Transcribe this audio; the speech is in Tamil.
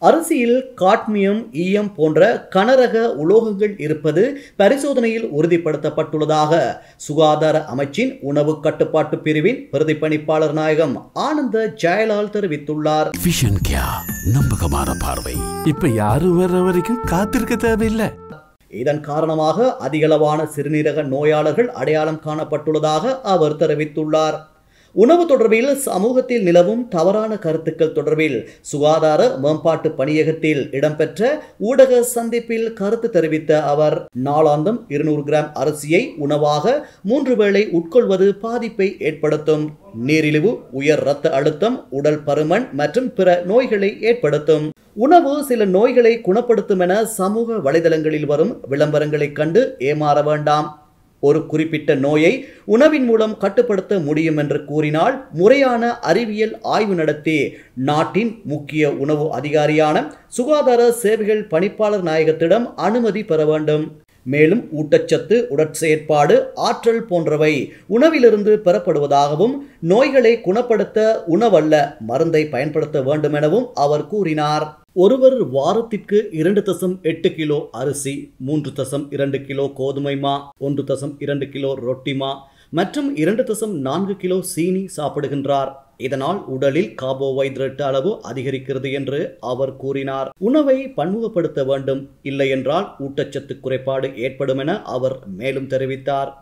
அரிசியில் காட்மியம், ஈயம் போன்ற கனரக உலோகங்கள் இருப்பது பரிசோதனையில் உறுதிப்படுத்தப்பட்டுள்ளதாக சுகாதார அமைச்சின் உணவு கட்டுப்பாட்டு பிரிவின் பிரதிபலிப்பாளர் நாயகம் ஆனந்த ஜெயலால் தெரிவித்துள்ளார். விஷன் கியா, நம்பகமான பார்வை. இப்ப யாரும் வர்ற வரைக்கும் காத்திருக்க தேவையில்லை. இதன் காரணமாக அதிகளவான சிறுநீரக நோயாளர்கள் அடையாளம் காணப்பட்டுள்ளதாக அவர் தெரிவித்துள்ளார். உணவு தொடர்பில் சமூகத்தில் நிலவும் தவறான கருத்துக்கள் தொடர்பில் சுகாதார மேம்பாட்டு பணியகத்தில் இடம்பெற்ற ஊடக சந்திப்பில் கருத்து தெரிவித்த அவர், நாளாந்தம் 200 கிராம் அரிசியை உணவாக 3 வேளை உட்கொள்வது பாதிப்பை ஏற்படுத்தும். நீரிழிவு, உயர் இரத்த அழுத்தம், உடல் பருமன் மற்றும் பிற நோய்களை ஏற்படுத்தும். உணவு சில நோய்களை குணப்படுத்தும் என சமூக வலைதளங்களில் வரும் விளம்பரங்களை கண்டு ஏமாற வேண்டாம். ஒரு குறிப்பிட்ட நோயை உணவின் மூலம் கட்டுப்படுத்த முடியும் என்று கூறினால் முறையான அறிவியல் ஆய்வு நடத்தி நாட்டின் முக்கிய உணவு அதிகாரியான சுகாதார சேவைகள் பணிப்பாளர் நாயகத்திடம் அனுமதி பெற வேண்டும். மேலும் ஊட்டச்சத்து, உடற்செயற்பாடு, ஆற்றல் போன்றவை உணவிலிருந்து பெறப்படுவதாகவும் நோய்களை குணப்படுத்த உணவல்ல மருந்தை பயன்படுத்த வேண்டும் எனவும் அவர் கூறினார். ஒருவர் வாரத்திற்கு 2.8 கிலோ அரிசி, 3.2 கிலோ கோதுமை மா, 1.2 கிலோ ரொட்டி மா மற்றும் 2.4 கிலோ சீனி சாப்பிடுகின்றார். இதனால் உடலில் கார்போஹைட்ரேட் அளவு அதிகரிக்கிறது என்று அவர் கூறினார். உணவை பன்முகப்படுத்த வேண்டும், இல்லை என்றால் ஊட்டச்சத்து குறைபாடு ஏற்படும் என அவர் மேலும் தெரிவித்தார்.